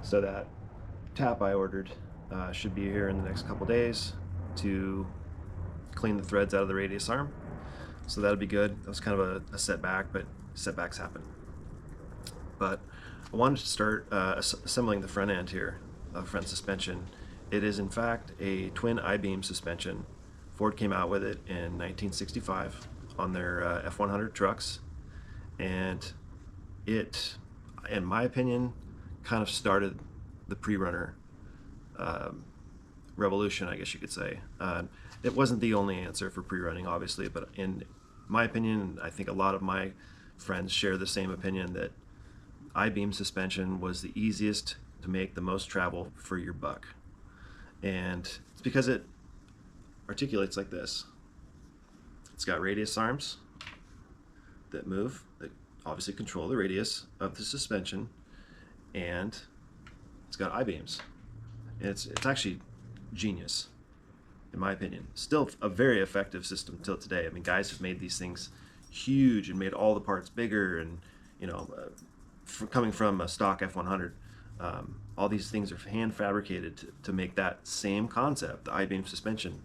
So that tap I ordered should be here in the next couple days to clean the threads out of the radius arm. So that'll be good. That was kind of a setback, but setbacks happen. But I wanted to start assembling the front end here, front suspension. It is in fact a twin I-beam suspension. Ford came out with it in 1965 on their F100 trucks, and it, in my opinion, kind of started the pre-runner revolution, I guess you could say. It wasn't the only answer for pre-running, obviously, but in my opinion, I think a lot of my friends share the same opinion, that I-beam suspension was the easiest to make the most travel for your buck. And it's because it articulates like this. It's got radius arms that move, that obviously control the radius of the suspension, and it's got I-beams. And it's actually genius, in my opinion. Still a very effective system till today. I mean, guys have made these things huge and made all the parts bigger, and coming from a stock F100, all these things are hand fabricated to make that same concept, the I-beam suspension,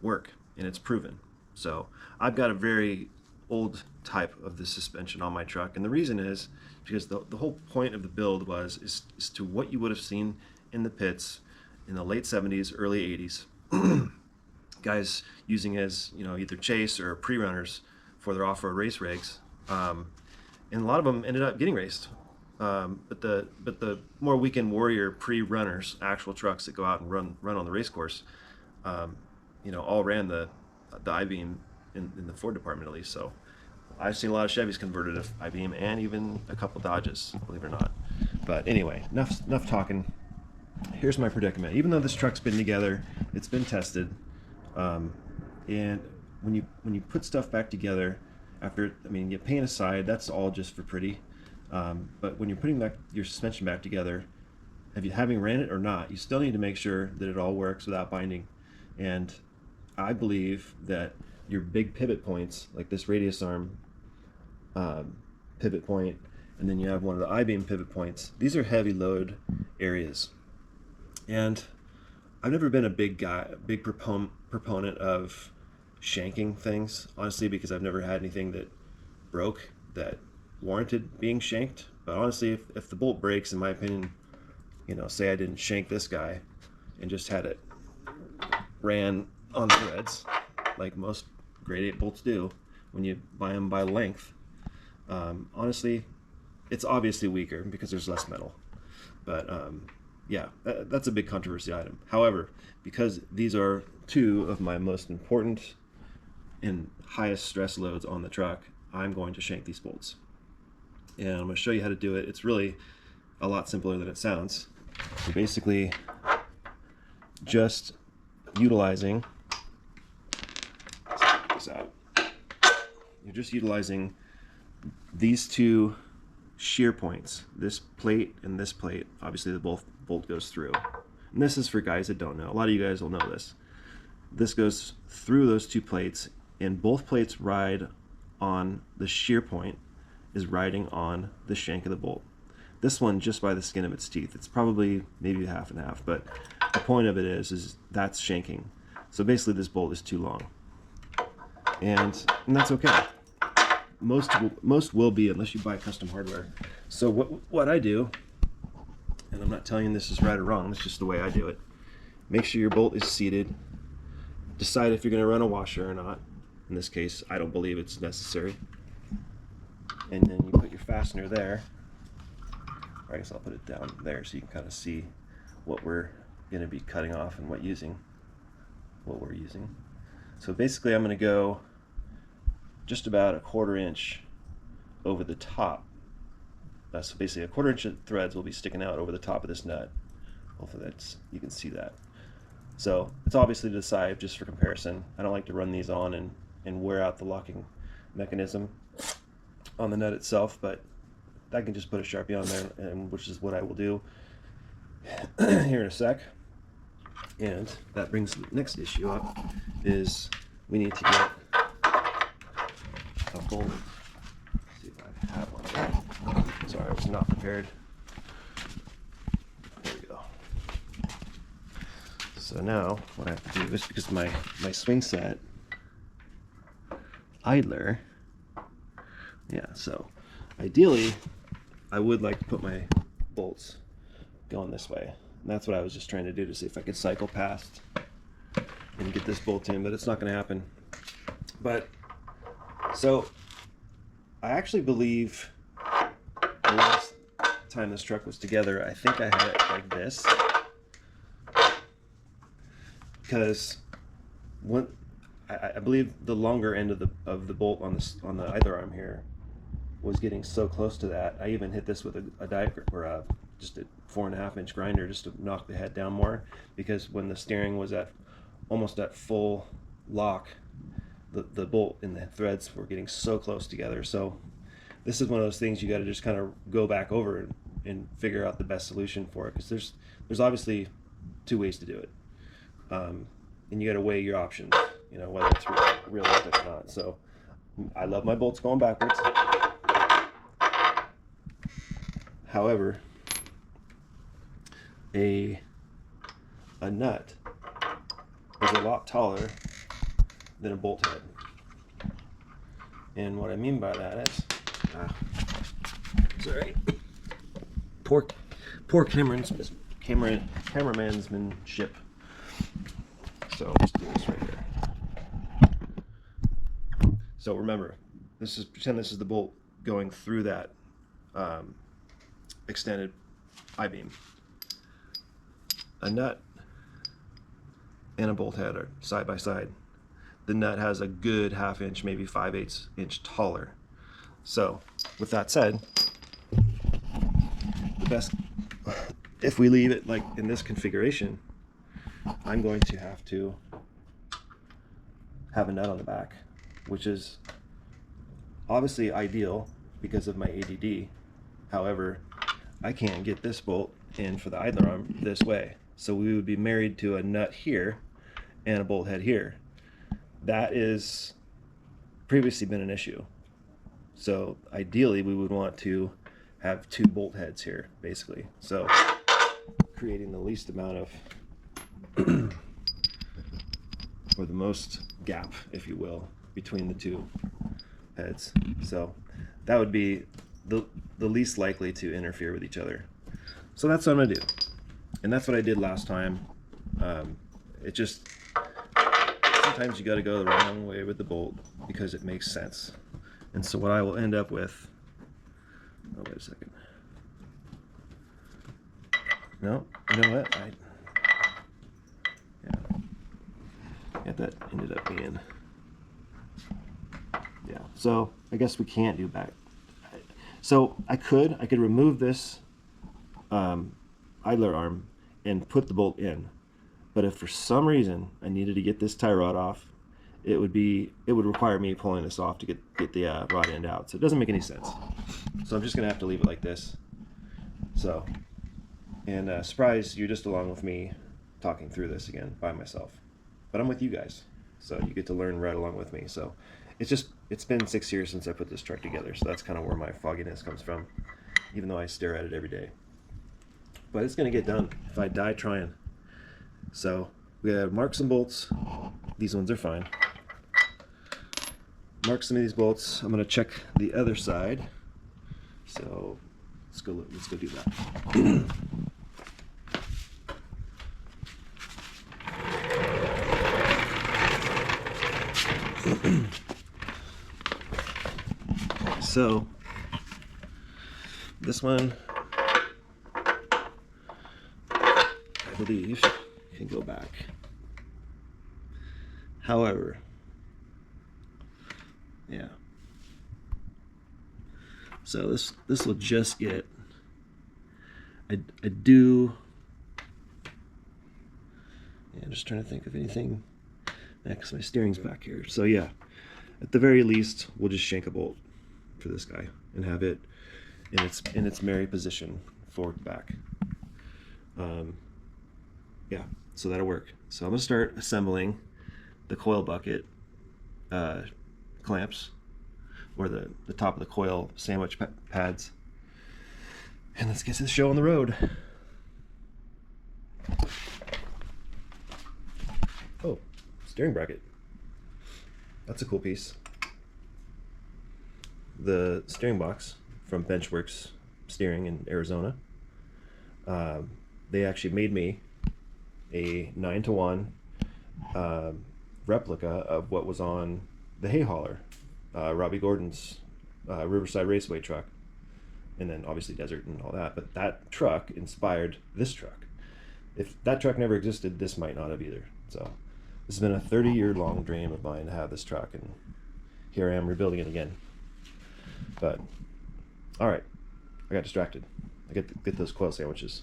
work, and it's proven. So I've got a very old type of the suspension on my truck, and the reason is because the whole point of the build is to what you would have seen in the pits in the late 70s, early 80s. Guys using as either chase or pre-runners for their off-road race rigs, and a lot of them ended up getting raced. But the more weekend warrior pre-runners, actual trucks that go out and run on the race course, all ran the I-beam in the Ford department, at least. So I've seen a lot of Chevys converted to I-beam, and even a couple Dodges, believe it or not. But anyway, enough talking. Here's my predicament. Even though this truck's been together, it's been tested, and when you put stuff back together after, you paint aside, that's all just for pretty. But when you're putting back your suspension back together, having ran it or not, you still need to make sure that it all works without binding. And I believe that your big pivot points, like this radius arm pivot point, and then you have one of the I-beam pivot points, these are heavy load areas. And I've never been a big proponent of shanking things, honestly, because I've never had anything that broke that warranted being shanked. But honestly, if the bolt breaks, in my opinion, say I didn't shank this guy and just had it ran on threads like most grade 8 bolts do when you buy them by length, honestly, it's obviously weaker because there's less metal. But yeah, that's a big controversy item. However, because these are two of my most important and highest stress loads on the truck, I'm going to shank these bolts. And I'm going to show you how to do it. It's really a lot simpler than it sounds. So basically, just utilizing, let's check this out. You're just utilizing these two shear points, this plate and this plate. Obviously, the bolt goes through. And this is for guys that don't know. A lot of you guys will know this. This goes through those two plates, and both plates ride on the shear point is riding on the shank of the bolt. This one just by the skin of its teeth. It's probably maybe half and half, but the point of it is that's shanking. So basically this bolt is too long. And that's okay. Most will be, unless you buy custom hardware. So what I do, and I'm not telling you this is right or wrong, it's just the way I do it. Make sure your bolt is seated. Decide if you're going to run a washer or not. In this case, I don't believe it's necessary. And then you put your fastener there. I guess I'll put it down there so you can kind of see what we're going to be cutting off and what we're using. So basically, I'm going to go just about a 1/4 inch over the top. So basically, a 1/4 inch of threads will be sticking out over the top of this nut. Hopefully you can see that. So it's obviously to the side, just for comparison. I don't like to run these on and wear out the locking mechanism on the nut itself, but I can just put a Sharpie on there, and which is what I will do here in a sec. And that brings the next issue up, is we need to get a bolt. Let's see if I have one. Sorry, I was not prepared. So now what I have to do is, because my swing set idler, yeah, so ideally I would like to put my bolts going this way. And that's what I was just trying to do, to see if I could cycle past and get this bolt in, but it's not going to happen. But so I actually believe the last time this truck was together, I think I had it like this, because when I believe the longer end of the bolt on the idler arm here was getting so close to that. I even hit this with a diagram, or just a 4.5 inch grinder, just to knock the head down more, because when the steering was at almost at full lock, the bolt and the threads were getting so close together. So this is one of those things you got to just kind of go back over and figure out the best solution for it, because there's obviously two ways to do it, and you got to weigh your options, you know, whether it's realistic or not. So I love my bolts going backwards. However, a nut is a lot taller than a bolt head. And what I mean by that is, sorry, poor cameramanship. So let's do this right here. So remember, pretend this is the bolt going through that extended I-beam. A nut and a bolt head are side by side. The nut has a good 1/2 inch, maybe 5/8 inch taller. So with that said, the best, if we leave it like in this configuration, I'm going to have a nut on the back, which is obviously ideal because of my ADD. However, I can't get this bolt in for the idler arm this way. So we would be married to a nut here and a bolt head here. That is previously been an issue. So ideally we would want to have 2 bolt heads here, basically. So creating the least amount of or the most gap, if you will, between the 2 heads. So that would be the least likely to interfere with each other. So that's what I'm gonna do, and that's what I did last time. It just, sometimes you got to go the wrong way with the bolt because it makes sense. And so what I will end up with, oh wait a second, no, you know what, yeah, that ended up being, yeah, so I guess we can't do back. So I could remove this idler arm and put the bolt in, but if for some reason I needed to get this tie rod off, it would require me pulling this off to get the rod end out. So it doesn't make any sense. So I'm just gonna have to leave it like this. So, and surprise, you're just along with me talking through this again by myself, but I'm with you guys, so you get to learn right along with me. So it's been 6 years since I put this truck together, so that's kind of where my fogginess comes from, even though I stare at it every day. But it's gonna get done if I die trying. So we gotta mark some bolts. These ones are fine. Mark some of these bolts. I'm gonna check the other side. So let's go do that. So this one, I believe, can go back. However, yeah. So this will just get. I do. Yeah, I'm just trying to think of anything. Because my steering's back here. So yeah, at the very least, we'll just shank a bolt for this guy and have it in its merry position, forward back. Yeah, so that'll work. So I'm gonna start assembling the coil bucket clamps, or the top of the coil sandwich pads, and let's get this show on the road. Oh, steering bracket. That's a cool piece. The steering box from Benchworks Steering in Arizona. They actually made me a 9-to-1 replica of what was on the hay hauler, Robbie Gordon's Riverside Raceway truck, and then obviously Desert and all that. But that truck inspired this truck. If that truck never existed, this might not have either. So this has been a 30-year-long dream of mine to have this truck, and here I am rebuilding it again. But all right, I got distracted. I get those quail sandwiches.